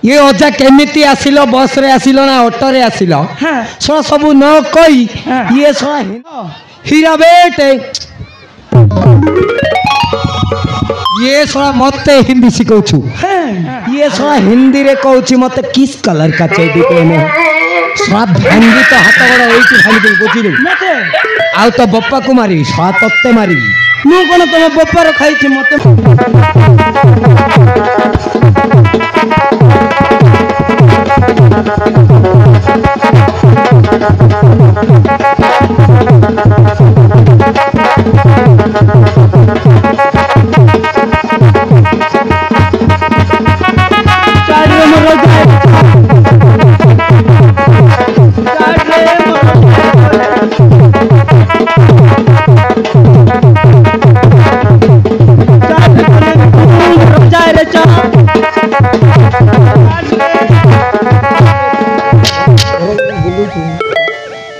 ये अजा केमिति आसिल बस रे आसिल ना ऑटो रे आसिल सो सब न कई ये सो हीरा बेटे ये सोला मते हिंदी सिखौछु ये सोला हिंदी रे कहूची मते किस कलर का चेडी पहने सोला भांगी तो हाथ गोड़ होईची भांगी बुझी रे मते आउ तो बप्पा को मारी सोला तत्ते मारी मु कोन तम बप्पा रो खाइची मते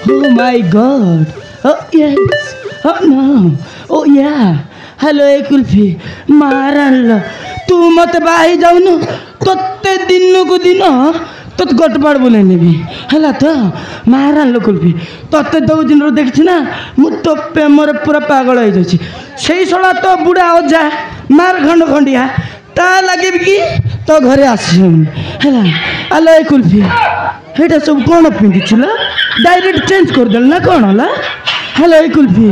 Oh my God! Oh yes! Oh no! Oh yeah! Hello kulfi मारल तू मत बाही जाऊनु तत्ते दिन को दिन तो गटबाड़ बोले नेबी हला तो मारल कुल्फी तत्ते दो दिन रो देखछि ना मु तो प्रेम रे पूरा पागल हो जाछि सेही सळा तो बुढ़ा ओजा मार खंड खंडिया ता लगे कि तो घरे आसिम हला हेलो कुल्फी हेटा सब कोन पिंदी छिला डायरेक्ट चेंज कर देल ना कोन हला हेलो कुल्फी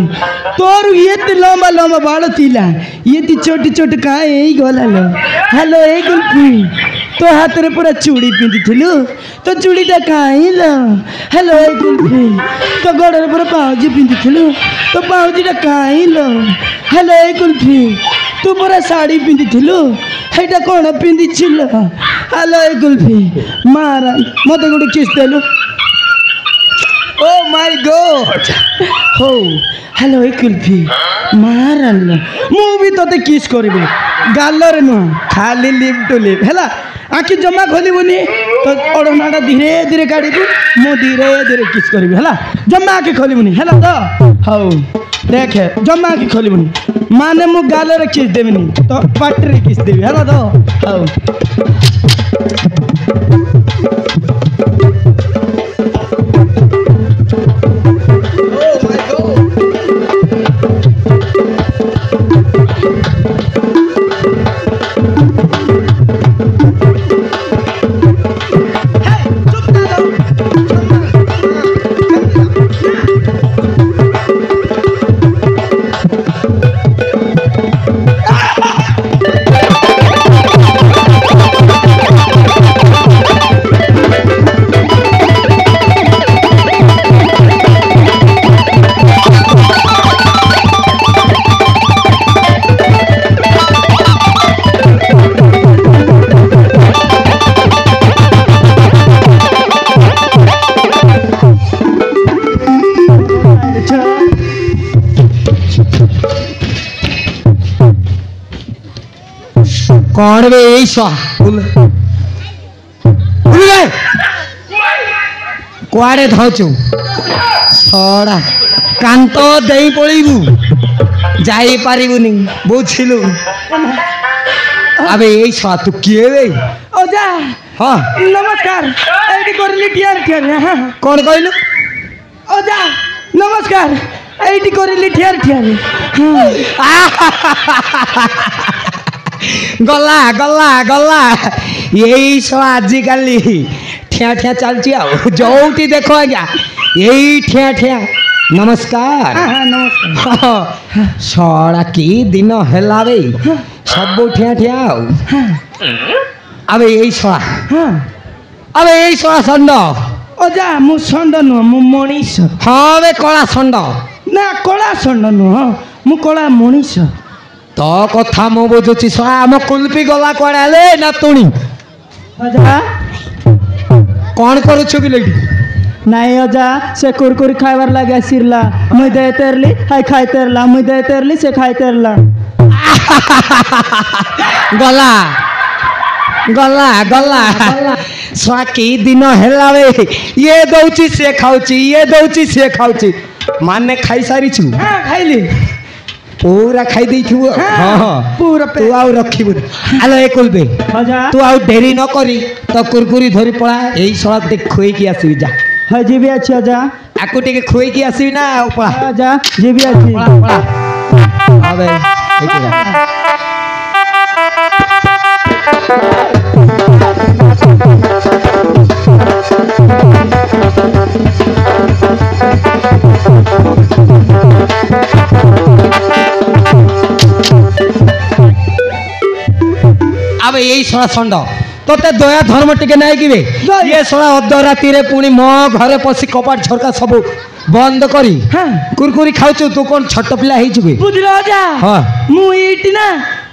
तोर ये लंबा लंबा बाल थिला ये छोटी छोटी काहे एई गला लो हेलो कुल्फी तो हाथ रे पूरा चूड़ी पिंदी थिलु तो चूड़ी ता काहे लो हेलो कुल्फी तो गोड़ रे पूरा पाउजी पिंदी थिलु तो पाउजी ता काहे लो हेलो कुल्फी तू पूरा साड़ी पिंदी थिलु हेटा कोन पिंदी छिलो हेलो कुल्फी मारा मते गुड किस देलु Oh my God! Oh, hello kulfi मारल मु भी तते किस करबे गालरे न खाली लिप टू लिप हैला आखि जमा खोलिबुनी तो ओडनाटा धीरे धीरे काढिबु मु धीरे धीरे किस करबे हैला जमा आखि खोलिबुनी हैला तो हौ देख जमा आखि खोलिबुनी माने मु गालरे किस देबिनी तो पाटरे किस देबी हैला तो हौ कौन बे यही कुआड़े धाचु छड़ा कांत दे पड़ू जाई पारिबुनी बुझिलु अबे यही छुआ तू किए बे ओजा हाँ नमस्कार एडी करली टियर टियर हां कौन कहलु ओजा नमस्कार एडी करली टियर टियर गला गला गला यही सब आजिकली ठिया ठिया चलती जोटी देखो आज्ञा यही ठिया ठिया नमस्कार नमस्कार सड़ा की दिन है बे सब ठिया ठिया अब यही सड़ा अब यही सड़ा षंड ओजा मु षंड नुह मु मनीष हाँ बे कला षंड ना कला षंड नुह मु कला मनीष तो कथा मु बुझुची सड़ा आम कुल्फी गला कड़े ना तुणी कौन करुछु कि लेडी नाई अजा से कुरकुरी खाइबार लागे सिरला मुई दे तेरली हाय खाइ तेरला मुई दे तेरली से खाइ तेरला गला गला गला स्वाकी दिन हेला बे ये दउची से खाउची ये दउची से खाउची माने खाई सारी छु हां खाइली पूरा खाई देइथिबो हां हां पूरा तू आउ रखिबु आलो ए कुलबे हजा तू आउ डेरी न करी तो कुरकुरी धरी पळा एई सळा ते खोई की आसीबी जा हजी भी अच्छी हजा आकु टिके खोई की आसीबी ना पळा हजा जी भी अच्छी पळा पळा अबे एके जा अब यही सड़ा षंड तोते दया धर्म टिके नाई कि ये सड़ा अध राति रे पुणी मो घरे पसी कपाट झरका सब बंद करी हाँ कुरकुरी खाउछु तू कोन छोट पिला हेइ जुबे बुझलो जा हां मु इटी ना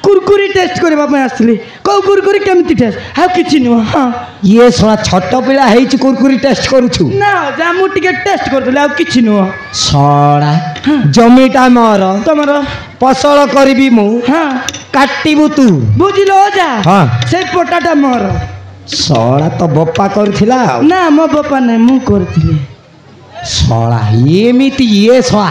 कुरकुरी टेस्ट करबा ପାଇଁ ଆସିଲି को कुरकुरी केमती टेस्ट हाउ किछि नु हां ये सड़ा छोट पिला हेइ छु कुरकुरी टेस्ट करूछु ना जा मु टिके टेस्ट करदले हाउ किछि नु सड़ा जमीटा मोर तमरो फसल करबी मु हां काटिबु तू बुझलो जा हां से पोटाटा मोर सड़ा तो बप्पा करथिला ना मो बापा नै मु करथिले सड़ा एमिति ये सड़ा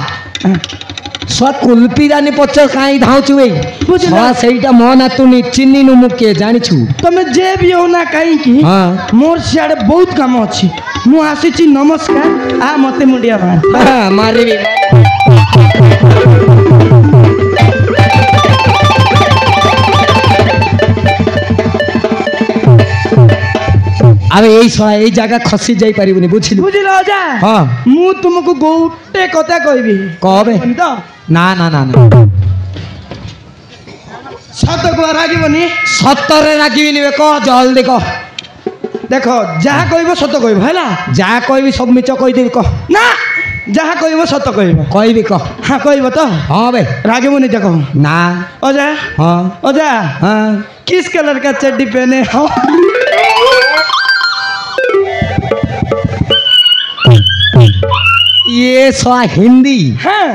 सड़ा कुल्पी रानी पछ काई धाउछु बे बुझला। सड़ा सेइटा मो नातुनी चिन्नी नु मुके जानिछु तमे जे भी हो ना काई की हां मोर सियाडे बहुत काम अछि मु आसीछि नमस्कार आ मते मुंडिया भान हां मारिबी अबे यही सड़ा यही जगह खसी जाई परिबनी बुझिलु बुझलो जा हां मु तुमको गोटे कथा कहबी कहबे तो ना ना ना ना सत को रागिबनी सत्तरे रागिबिनी बे कह जल्दी कह देखो जहा कहबो सत कहबो हैला जा कहबी सब मिच कहि देबी कह ना जहा कहबो सत कहबो कहबी कह हां कहबो तो हां बे रागिबनी देखो ना ओजा हां ओजा हां किस कलर का चड्डी पहने हो ये सड़ा हिंदी हां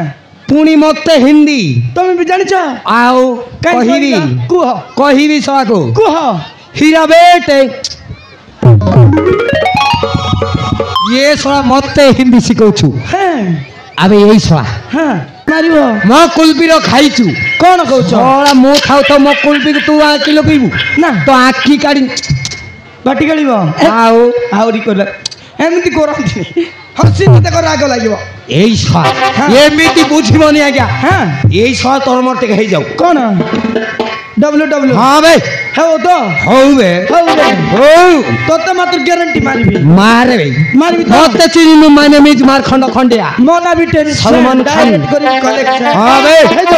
पुणी मते हिंदी तुम भी जानि छ आओ कहिबी कुह कहिबी सड़ा को कुह हीरा बेटे ये सड़ा मते हिंदी सिखौछु हां अबे यही सड़ा हां मारिबो म कुल्पीर खाइछु कोन कहउछ सड़ा मो खाउ तो म कुल्पी तू आ किलो पीबू ना तो आखी काढी बाटी गलिबो आओ आउरी कोला एमती करंती हसी मते को राग लागिबो এই সা এমনিতি বুঝিবনি আজ্ঞা हां এই সা তোর মতে হই যাও কোন डब्ल्यू হ্যাঁ বে है वो तो হউ বে हौ रे হউ तो मात्र गारंटी मारिबी মারে বে मारिबी तो মতে চিনি মানে মিজ মার খন্ড খন্ডিয়া मोना भी टेन सलमान खान। डायरेक्ट करी कलेक्शन হ্যাঁ বে है तो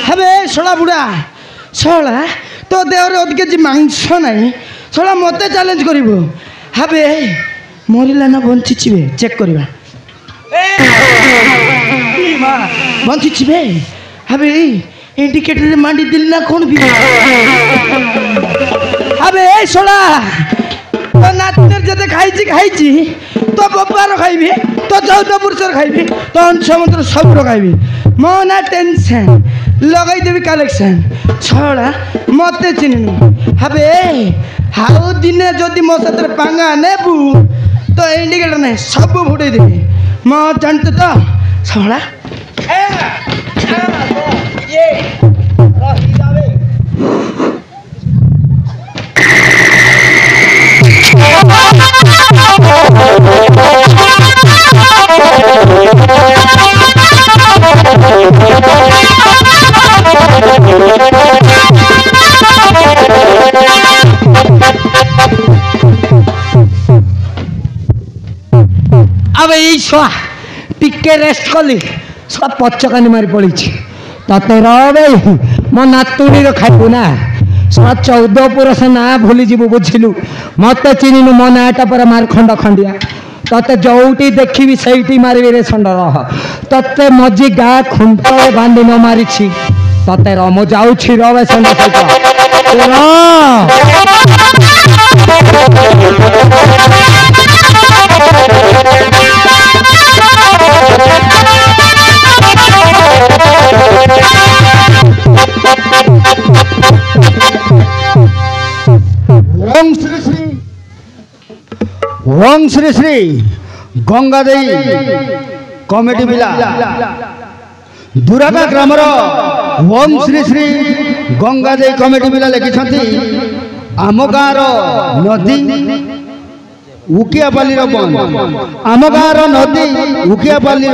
হবে শোলা বুড়া শোলা তো দেহরে ওদিকে যে মাংস নাই শোলা মতে চ্যালেঞ্জ করিব হবে মরিলা না বঞ্চিছিবে চেক করিবা বঞ্চিছিবে হবে ইন্ডিকেটরে মাটি দিল না কোন বি হবে এই শোলা তো নাচের যেতে খাইছি খাইছি তো বাবার খাইবি তো চৌদ্দ পুরুষের খাইবি তো সমুদ্র সবর খাইবি মনা টেনশন লগাই দেবি কালেকশন ছড়া মতে চিনি হবে হাউ দিনে যদি মো সাথে পাঙ্গা নেবু তো ইন্ডিকেটর নাই সব ফুটাই দেবি ম জানতে তো ছড়া अब यही छुआ टिके रेस्ट कली सब पचकानी मारी पड़ी तते रे मो नातुणी खाइबू ना सब 14 पुरुष ना भूली जीवु बुझिलु मत चिन्हनु मो नाटा पर मार खंड खंडिया तते जोटी देखी सही मारबी रे छंड रह तते मजी गा खुंट बांधी न मारी तते र मो जाऊछि रे छंड ओम श्री श्री गंगा देई कमिटी मिला दुरागा ग्रामर ओम श्री श्री गंगा देई कमिटी मिला लिखिछंती आम गाँर नदी उकियापाली बंद आम गाँर नदी उकियापाली